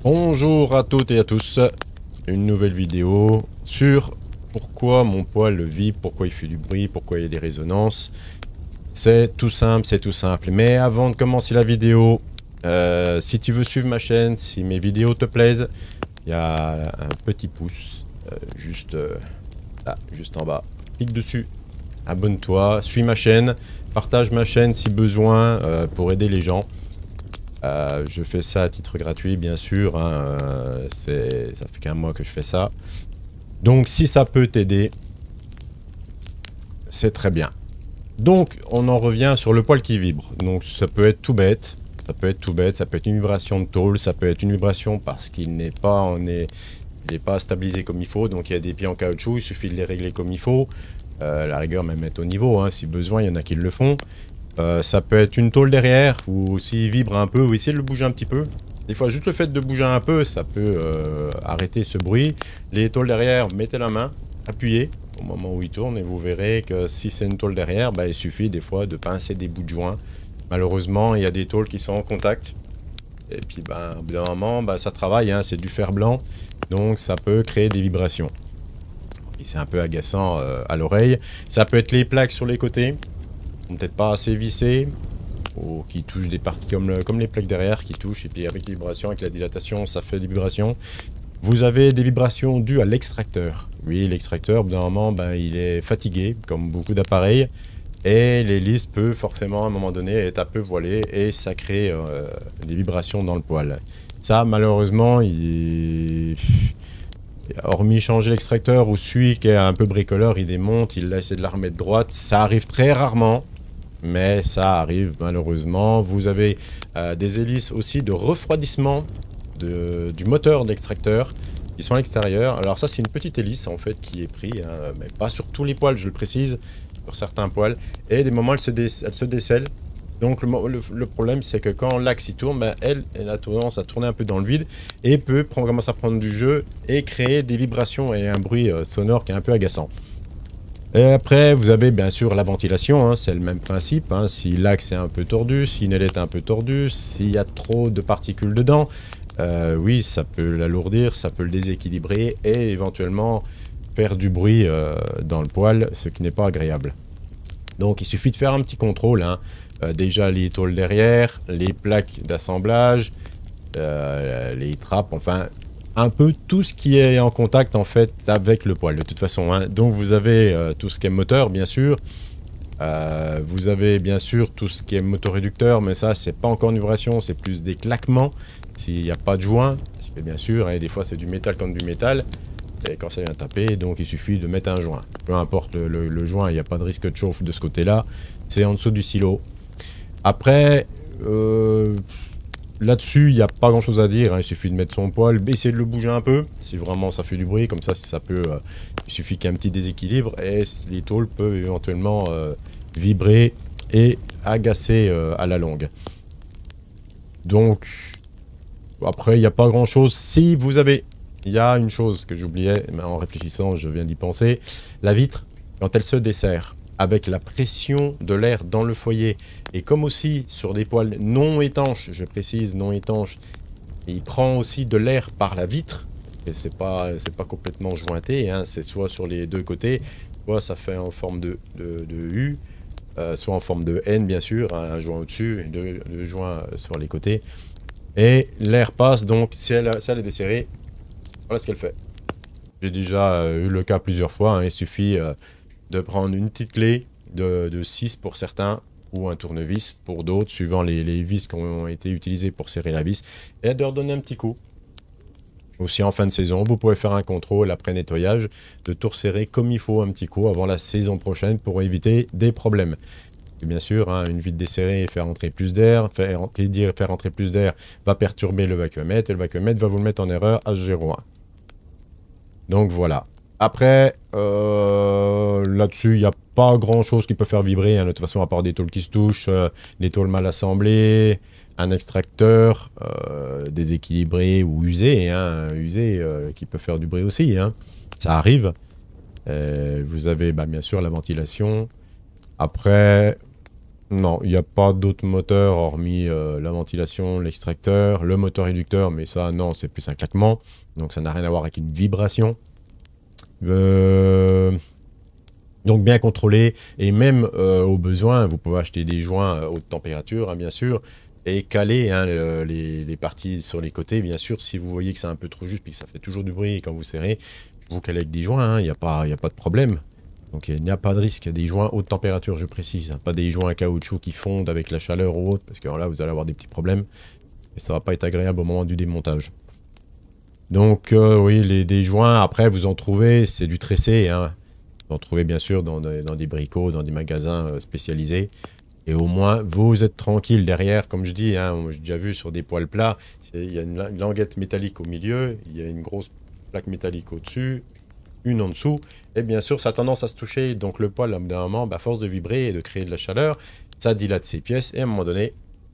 Bonjour à toutes et à tous, une nouvelle vidéo sur pourquoi mon poêle vibre, pourquoi il fait du bruit, pourquoi il y a des résonances. C'est tout simple. Mais avant de commencer la vidéo, si tu veux suivre ma chaîne, si mes vidéos te plaisent, il y a un petit pouce juste en bas. Clique dessus, abonne-toi, suis ma chaîne, partage ma chaîne si besoin pour aider les gens. Je fais ça à titre gratuit, bien sûr. Hein, ça fait qu'un mois que je fais ça. Donc, si ça peut t'aider, c'est très bien. Donc, on en revient sur le poêle qui vibre. Donc, ça peut être tout bête. Ça peut être une vibration de tôle. Ça peut être une vibration parce qu'il n'est pas, stabilisé comme il faut. Donc, il y a des pieds en caoutchouc. Il suffit de les régler comme il faut. La rigueur, même mettre au niveau. Hein, si besoin, il y en a qui le font. Ça peut être une tôle derrière, ou s'il vibre un peu, vous essayez de le bouger un petit peu. Des fois, juste le fait de bouger un peu, ça peut arrêter ce bruit. Les tôles derrière, mettez la main, appuyez au moment où il tourne, et vous verrez que si c'est une tôle derrière, bah, il suffit des fois de pincer des bouts de joint. Malheureusement, il y a des tôles qui sont en contact. Et puis, bah, au bout d'un moment, bah, ça travaille, hein, c'est du fer blanc. Donc, ça peut créer des vibrations. Et c'est un peu agaçant à l'oreille. Ça peut être les plaques sur les côtés. Peut-être pas assez vissé, ou qui touchent des parties comme les plaques derrière qui touchent, et puis avec les vibrations, avec la dilatation, ça fait des vibrations. Vous avez des vibrations dues à l'extracteur. Oui, l'extracteur, au bout d'un moment, ben, il est fatigué, comme beaucoup d'appareils, et l'hélice peut forcément, à un moment donné, être un peu voilée, et ça crée des vibrations dans le poêle. Ça, malheureusement, hormis changer l'extracteur, ou celui qui est un peu bricoleur, il démonte, il essaie de la remettre droite, ça arrive très rarement. Mais ça arrive malheureusement. Vous avez des hélices aussi de refroidissement du moteur d'extracteur qui sont à l'extérieur. Alors ça, c'est une petite hélice en fait qui est prise, hein, mais pas sur tous les poêles, je le précise, sur certains poêles. Et des moments, elle se décèle. Donc le problème, c'est que quand l'axe il tourne, ben, elle a tendance à tourner un peu dans le vide et commence à prendre du jeu et créer des vibrations et un bruit sonore qui est un peu agaçant. Et après, vous avez bien sûr la ventilation, hein, c'est le même principe. Hein, si l'axe est un peu tordu, si une aile est un peu tordue, s'il y a trop de particules dedans, oui, ça peut l'alourdir, ça peut le déséquilibrer et éventuellement faire du bruit dans le poêle, ce qui n'est pas agréable. Donc, il suffit de faire un petit contrôle. Hein. Déjà, les tôles derrière, les plaques d'assemblage, les trappes, enfin... un peu tout ce qui est en contact en fait avec le poêle de toute façon. Hein. Donc vous avez tout ce qui est moteur bien sûr. Vous avez bien sûr tout ce qui est moteur réducteur, mais ça c'est pas encore une vibration, c'est plus des claquements s'il n'y a pas de joint. Parce que bien sûr, hein, des fois c'est du métal contre du métal. Et quand ça vient taper, donc il suffit de mettre un joint. Peu importe le joint, il n'y a pas de risque de chauffe de ce côté-là. C'est en dessous du silo. Après... là-dessus, il n'y a pas grand chose à dire, hein. Il suffit de mettre son poêle, essayer de le bouger un peu, si vraiment ça fait du bruit, comme ça, ça peut, il suffit qu'il y ait un petit déséquilibre, et les tôles peuvent éventuellement vibrer et agacer à la longue. Donc, après, il n'y a pas grand chose. Si vous avez, il y a une chose que j'oubliais, mais en réfléchissant, je viens d'y penser, la vitre, quand elle se dessert, avec la pression de l'air dans le foyer, et comme aussi sur des poêles non étanches, je précise non étanches, il prend aussi de l'air par la vitre, et c'est pas complètement jointé, hein, c'est soit sur les deux côtés, soit ça fait en forme de U, soit en forme de N bien sûr, hein, un joint au-dessus, et deux joints sur les côtés, et l'air passe, donc si elle est desserrée, voilà ce qu'elle fait. J'ai déjà eu le cas plusieurs fois, hein, il suffit... de prendre une petite clé de 6 pour certains ou un tournevis pour d'autres, suivant les vis qui ont été utilisées pour serrer la vis, et de leur donner un petit coup. Aussi en fin de saison, vous pouvez faire un contrôle après nettoyage, de tout resserrer comme il faut un petit coup avant la saison prochaine pour éviter des problèmes. Et bien sûr, hein, une vide desserrée et faire entrer plus d'air, faire entrer plus d'air va perturber le vacuumètre, et le vacuumètre va vous le mettre en erreur H01. Donc voilà. Après, là-dessus, il n'y a pas grand-chose qui peut faire vibrer, hein, de toute façon, à part des tôles qui se touchent, des tôles mal assemblées, un extracteur déséquilibré ou usé, hein, qui peut faire du bruit aussi, hein. Ça arrive. Vous avez bien sûr la ventilation. Après, Non, il n'y a pas d'autres moteurs hormis la ventilation, l'extracteur, le moteur réducteur, mais ça, non, c'est plus un claquement. Donc ça n'a rien à voir avec une vibration. Donc bien contrôlé, et même au besoin, vous pouvez acheter des joints haute température, hein, bien sûr, et caler hein, les parties sur les côtés, bien sûr, si vous voyez que c'est un peu trop juste, puis que ça fait toujours du bruit quand vous serrez, vous calez avec des joints, il n'y a pas de problème. Donc il n'y a pas de risque, il y a des joints haute température, je précise, hein, pas des joints à caoutchouc qui fondent avec la chaleur ou autre, parce que là vous allez avoir des petits problèmes, et ça va pas être agréable au moment du démontage. Donc oui, des joints, après vous en trouvez, c'est du tressé, hein. Vous en trouvez bien sûr dans des bricots, dans des magasins spécialisés. Et au moins, vous êtes tranquille derrière, comme je dis, hein, j'ai déjà vu sur des poêles plats, il y a une languette métallique au milieu, il y a une grosse plaque métallique au-dessus, une en dessous, et bien sûr, ça a tendance à se toucher, donc le poêle, d'un moment, à force de vibrer et de créer de la chaleur, ça dilate ces pièces, et à un moment donné,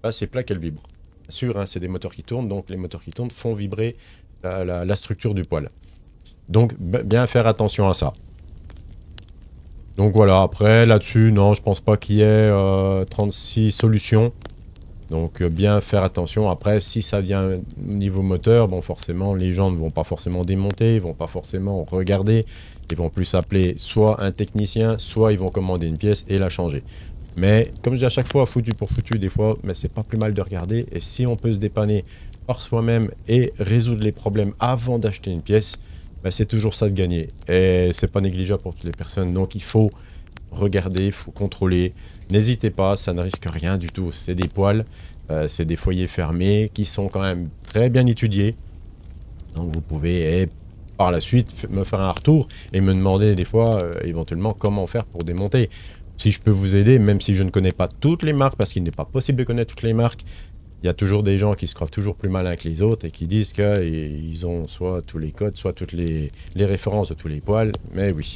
ces plaques, elles vibrent. Bien sûr, hein, c'est des moteurs qui tournent, donc les moteurs qui tournent font vibrer la structure du poêle. Donc, bien faire attention à ça. Donc voilà, après là-dessus, non, je pense pas qu'il y ait 36 solutions. Donc bien faire attention. Après, si ça vient au niveau moteur, bon forcément, les gens ne vont pas forcément démonter, ils vont pas forcément regarder. Ils vont plus appeler soit un technicien, soit ils vont commander une pièce et la changer. Mais comme je dis à chaque fois, foutu pour foutu, des fois, mais c'est pas plus mal de regarder. Et si on peut se dépanner par soi-même et résoudre les problèmes avant d'acheter une pièce, ben, c'est toujours ça de gagner. Et c'est pas négligeable pour toutes les personnes. Donc il faut regarder, il faut contrôler. N'hésitez pas, ça ne risque rien du tout. C'est des poêles, c'est des foyers fermés qui sont quand même très bien étudiés. Donc vous pouvez par la suite me faire un retour et me demander des fois éventuellement comment faire pour démonter. Si je peux vous aider, même si je ne connais pas toutes les marques, parce qu'il n'est pas possible de connaître toutes les marques, il y a toujours des gens qui se croient toujours plus malins que les autres et qui disent qu'ils ont soit tous les codes, soit toutes les références de tous les poêles. Mais oui,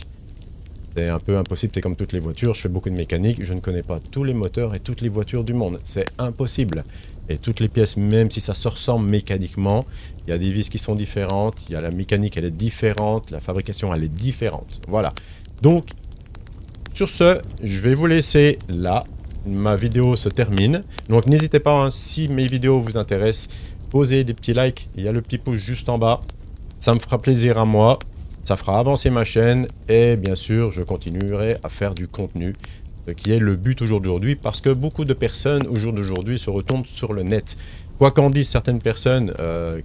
c'est un peu impossible, c'est comme toutes les voitures, je fais beaucoup de mécanique, je ne connais pas tous les moteurs et toutes les voitures du monde. C'est impossible. Et toutes les pièces, même si ça se ressemble mécaniquement, il y a des vis qui sont différentes, il y a la mécanique, elle est différente, la fabrication, elle est différente. Voilà. Donc, sur ce, je vais vous laisser là. Ma vidéo se termine. Donc n'hésitez pas, hein, si mes vidéos vous intéressent, posez des petits likes. Il y a le petit pouce juste en bas. Ça me fera plaisir à moi. Ça fera avancer ma chaîne. Et bien sûr, je continuerai à faire du contenu. Ce qui est le but aujourd'hui. Parce que beaucoup de personnes au jour d'aujourd'hui se retournent sur le net. Quoi qu'en disent certaines personnes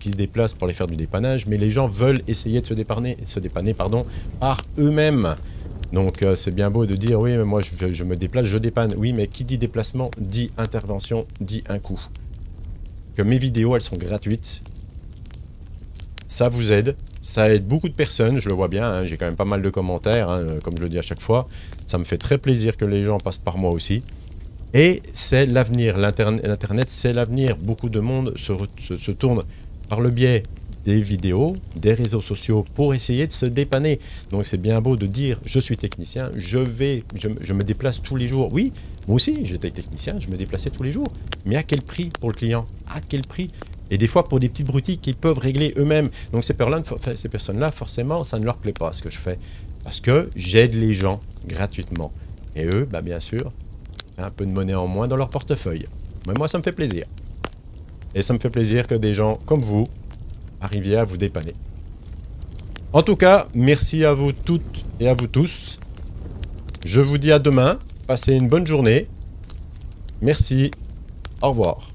qui se déplacent pour aller faire du dépannage. Mais les gens veulent essayer de se dépanner par eux-mêmes. Donc c'est bien beau de dire oui mais moi je me déplace, je dépanne. Oui mais qui dit déplacement dit intervention, dit un coût. Que mes vidéos elles sont gratuites. Ça vous aide, ça aide beaucoup de personnes, je le vois bien, hein, j'ai quand même pas mal de commentaires, hein, comme je le dis à chaque fois. Ça me fait très plaisir que les gens passent par moi aussi. Et c'est l'avenir, l'internet c'est l'avenir. Beaucoup de monde se tourne par le biais des vidéos, des réseaux sociaux pour essayer de se dépanner. Donc c'est bien beau de dire je suis technicien, je me déplace tous les jours. Oui, moi aussi j'étais technicien, je me déplaçais tous les jours. Mais à quel prix pour le client? À quel prix? Et des fois pour des petites boutiques qui peuvent régler eux-mêmes. Donc ces personnes-là, forcément, ça ne leur plaît pas ce que je fais. Parce que j'aide les gens gratuitement. Et eux, bah, bien sûr, un peu de monnaie en moins dans leur portefeuille. Mais moi ça me fait plaisir. Et ça me fait plaisir que des gens comme vous arriviez à vous dépanner. En tout cas, merci à vous toutes et à vous tous. Je vous dis à demain. Passez une bonne journée. Merci. Au revoir.